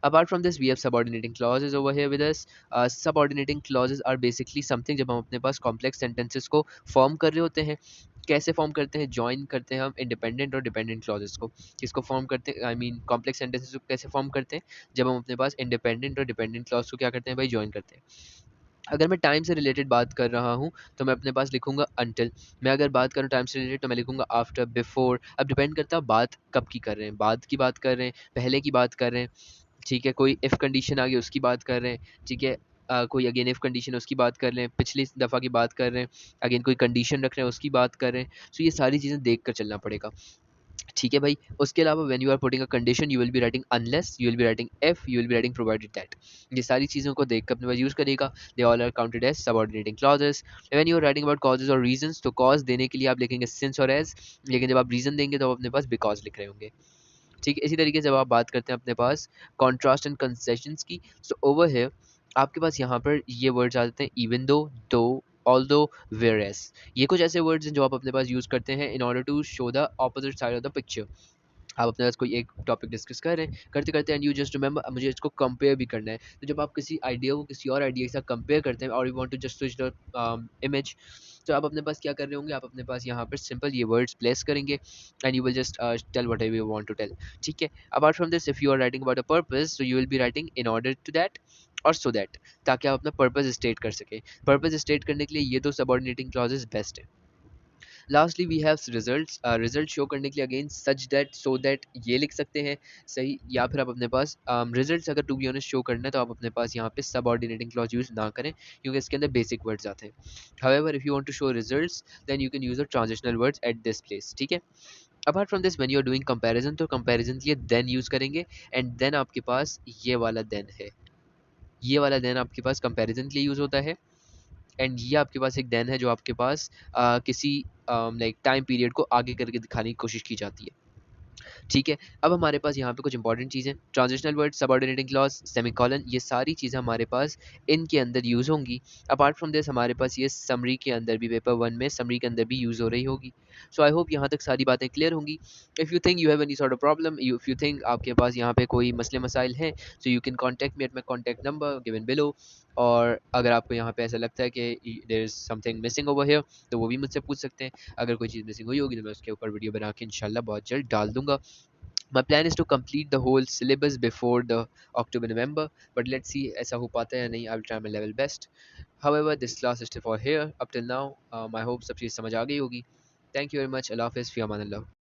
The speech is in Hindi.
Apart from this, we have subordinating clauses over here with us. Subordinating clauses are basically something जब हम अपने पास complex sentences को form कर रहे होते हैं, कैसे फॉर्म करते हैं, ज्वाइन करते हैं हम इंडिपेंडेंट और डिपेंडेंट क्लॉजेस को, किसको फॉर्म करते हैं, आई मीन कॉम्प्लेक्स सेंटेंसेस को कैसे फॉर्म करते हैं, जब हम अपने पास इंडिपेंडेंट और डिपेंडेंट क्लॉज को क्या करते हैं भाई, ज्वाइन करते हैं। अगर मैं टाइम से रिलेटेड बात कर रहा हूँ तो मैं अपने पास लिखूंगा अनटिल। मैं अगर बात करूँ टाइम से रिलेटेड तो मैं लिखूंगा आफ्टर, बिफोर। अब डिपेंड करता है बात कब की कर रहे हैं, बाद की बात कर रहे हैं, पहले की बात कर रहे हैं, ठीक है, कोई इफ़ कंडीशन आ गई उसकी बात कर रहे हैं, ठीक है, कोई अगेन इफ़ कंडीशन उसकी बात कर रहे हैं, पिछली दफ़ा की बात कर रहे हैं, अगेन कोई कंडीशन रख रहे हैं उसकी बात कर रहे हैं। सो ये सारी चीज़ें देख कर चलना पड़ेगा, ठीक है भाई। उसके अलावा when you are putting a condition you will be writing unless, you will be writing if, you will be writing provided that. ये सारी चीज़ों को देख कर अपने पास यूज़ करेगा। They all are counted as subordinating clauses. When you are writing about causes or reasons तो कॉज देने के लिए आप लिखेंगे सिंस और एज, लेकिन जब आप रीजन देंगे तो आप अपने पास बिकॉज लिख रहे होंगे, ठीक है। इसी तरीके से जब आप बात करते हैं अपने पास कॉन्ट्रास्ट एंड कंसेशंस की, सो ओवर हियर आपके पास यहाँ पर ये वर्ड्स आ जाते हैं इवन दो, ऑल्दो, वेयरएज। ये कुछ ऐसे वर्ड्स हैं जो आप अपने पास यूज़ करते हैं in order to show the opposite side of the picture. आप अपने पास कोई एक टॉपिक डिस्कस कर रहे हैं, करते करते एंड यू जस्ट रिमेंबर मुझे इसको कंपेयर भी करना है, तो जब आप किसी आइडिया को किसी और आइडिया के साथ कंपेयर करते हैं और you want to just switch the image, तो आप अपने पास क्या कर रहे होंगे, आप अपने पास यहाँ पर सिंपल ये वर्ड्स प्लेस करेंगे and you will just tell what ever want want to, tell है। Apart from this if you are writing about a purpose so you will be writing in order to that और सो दैट, ताकि आप अपना पर्पस स्टेट कर सके। पर्पस स्टेट करने के लिए ये दो सबऑर्डिनेटिंग क्लॉजेस बेस्ट है। Lastly we have results, result show करने के लिए again such that, so that ये लिख सकते हैं, सही। या फिर आप अपने पास रिजल्ट्स अगर टू बी ऑनेस्ट शो करना है तो आप अपने पास यहाँ पे सबऑर्डिनेटिंग क्लॉज यूज ना करें, क्योंकि इसके अंदर बेसिक वर्ड्स आते हैं। However if you want to show results then you can use the transitional words at this place, ठीक है। Apart from this when you are doing comparison तो कंपैरिजन के लिए देन यूज करेंगे, एंड देन आपके पास ये वाला देन है, ये वाला देन आपके पास कंपैरिजन के लिए यूज होता है। एंड ये आपके पास एक देन है जो आपके पास किसी लाइक टाइम पीरियड को आगे करके दिखाने की कोशिश की जाती है, ठीक है। अब हमारे पास यहाँ पे कुछ इंपॉर्टेंट चीज़ें, transitional word, subordinating clause, semicolon, ये सारी चीज़ें हमारे पास इनके अंदर यूज़ होंगी। अपार्ट फ्रॉम दिस हमारे पास ये समरी के अंदर भी, पेपर वन में समरी के अंदर भी यूज़ हो रही होगी। सो आई होप यहाँ तक सारी बातें क्लियर होंगी। If you think you have any sort of problem, if you think आपके पास यहाँ पे कोई मसले मसाइल हैं, so you can contact me at my contact number given below. और अगर आपको यहाँ पे ऐसा लगता है कि there is something missing over here तो वो भी मुझसे पूछ सकते हैं। अगर कोई चीज़ मिसिंग हुई होगी तो मैं उसके ऊपर वीडियो बना के इंशाल्लाह बहुत जल्द डाल दूँगा। My plan is to complete the whole syllabus before the October November, but let's see ऐसा हो पाता है या नहीं. I will try my level best. However, this class is for here. Up till now, I hope सब चीज़ समझ आ गई होगी. Thank you very much. Allah Hafiz. Fi Aman Allah.